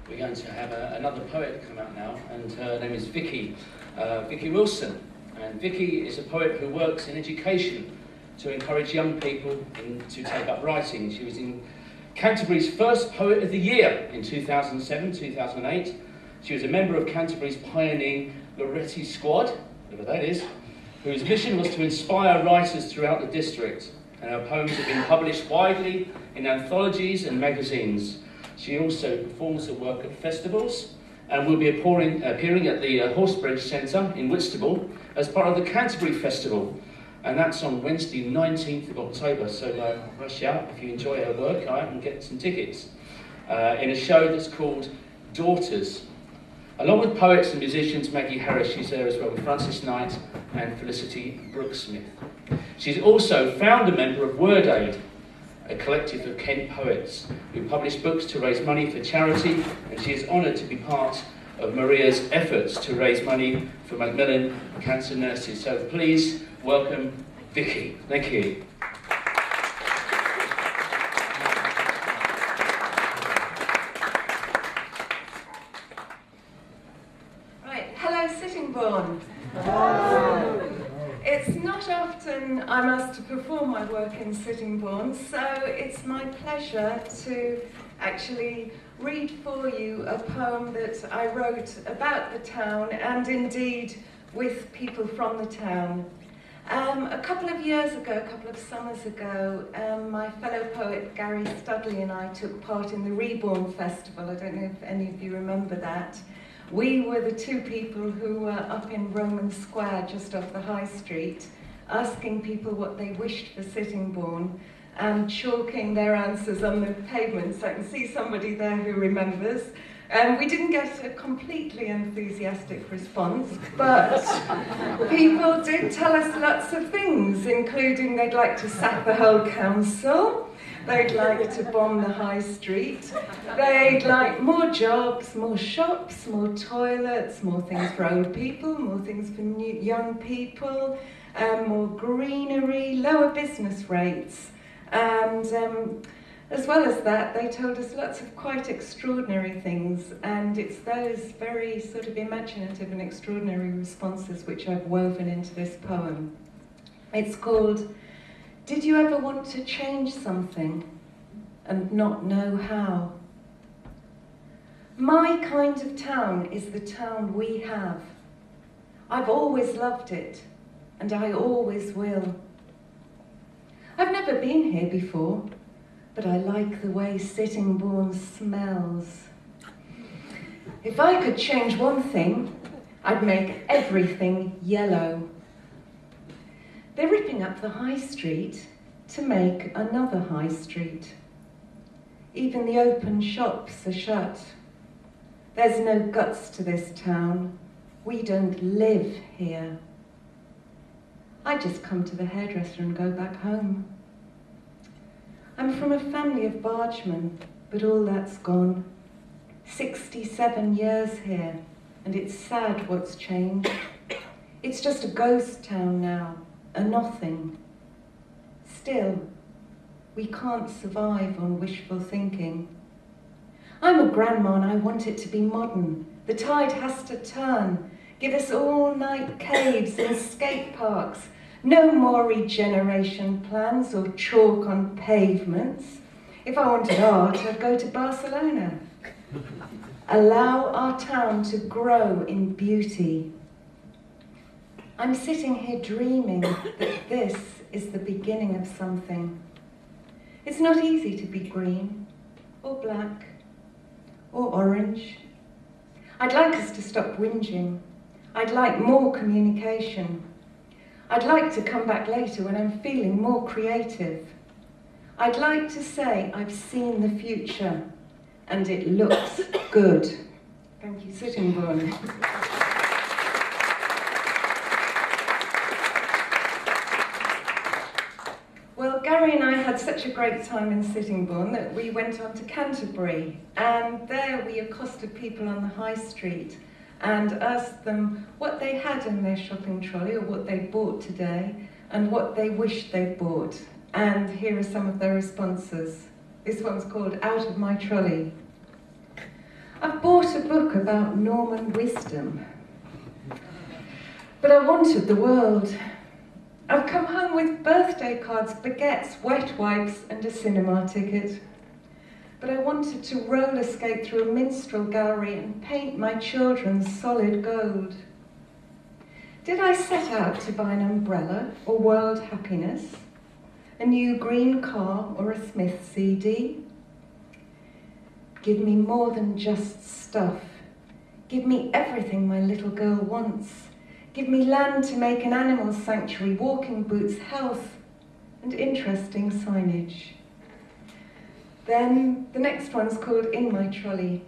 we're going to have another poet come out now, and her name is Vicky Wilson. And Vicky is a poet who works in education to encourage young people to take up writing. She was in Canterbury's first Poet of the Year in 2007, 2008. She was a member of Canterbury's pioneering Loretti Squad, whatever that is, whose mission was to inspire writers throughout the district. And her poems have been published widely in anthologies and magazines. She also performs her work at festivals and will be appearing at the Horsebridge Centre in Whitstable as part of the Canterbury Festival. And that's on Wednesday, 19th of October. So rush out if you enjoy her work, and get some tickets. In a show that's called Daughters. Along with poets and musicians, Maggie Harris, she's there as well, with Francis Knight and Felicity Brooksmith. She's also founder member of WordAid, a collective of Kent poets who publish books to raise money for charity, and she is honoured to be part of Maria's efforts to raise money for Macmillan Cancer Nurses. So please welcome Vicky. Thank you. Right, hello Sittingbourne. It's not often I'm asked to perform my work in Sittingbourne, so it's my pleasure to actually read for you a poem that I wrote about the town and indeed with people from the town. A couple of years ago, a couple of summers ago, my fellow poet Gary Studley and I took part in the Reborn Festival. I don't know if any of you remember that. We were the two people who were up in Roman Square, just off the High Street, asking people what they wished for Sittingbourne and chalking their answers on the pavement. So I can see somebody there who remembers. We didn't get a completely enthusiastic response, but people did tell us lots of things, including they'd like to sack the whole council, they'd like to bomb the high street, they'd like more jobs, more shops, more toilets, more things for old people, more things for young people, more greenery, lower business rates, and as well as that, they told us lots of quite extraordinary things, and it's those very sort of imaginative and extraordinary responses which I've woven into this poem. It's called, "Did you ever want to change something and not know how?" My kind of town is the town we have. I've always loved it, and I always will. I've never been here before, but I like the way Sittingbourne smells. If I could change one thing, I'd make everything yellow. They're ripping up the high street to make another high street. Even the open shops are shut. There's no guts to this town. We don't live here. I just come to the hairdresser and go back home. I'm from a family of bargemen, but all that's gone. 67 years here, and it's sad what's changed. It's just a ghost town now, a nothing. Still, we can't survive on wishful thinking. I'm a grandma and I want it to be modern. The tide has to turn. Give us all-night caves and skate parks. No more regeneration plans or chalk on pavements. If I wanted art, I'd go to Barcelona. Allow our town to grow in beauty. I'm sitting here dreaming that this is the beginning of something. It's not easy to be green, or black, or orange. I'd like us to stop whinging. I'd like more communication. I'd like to come back later when I'm feeling more creative. I'd like to say I've seen the future and it looks good. Thank you, Sittingbourne. Well, Gary and I had such a great time in Sittingbourne that we went on to Canterbury, and there we accosted people on the high street and asked them what they had in their shopping trolley or what they bought today and what they wished they'd bought. And here are some of their responses. This one's called Out of My Trolley. I've bought bought a book about Norman wisdom, but I wanted the world. I've come home with birthday cards, baguettes, wet wipes and a cinema ticket. But I wanted to roller skate through a minstrel gallery and paint my children solid gold. Did I set out to buy an umbrella or world happiness? A new green car or a Smith CD? Give me more than just stuff. Give me everything my little girl wants. Give me land to make an animal sanctuary, walking boots, health, and interesting signage. Then the next one's called In My Trolley.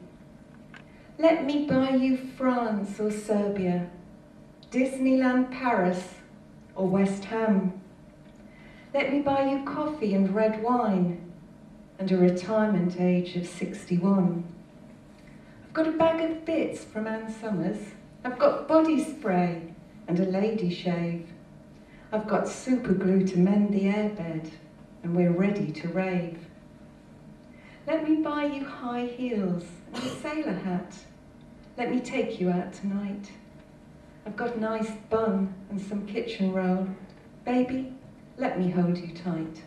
Let me buy you France or Serbia, Disneyland Paris or West Ham. Let me buy you coffee and red wine and a retirement age of 61. I've got a bag of bits from Ann Summers. I've got body spray and a lady shave. I've got super glue to mend the airbed, and we're ready to rave. Let me buy you high heels and a sailor hat. Let me take you out tonight. I've got a nice bun and some kitchen roll. Baby, let me hold you tight.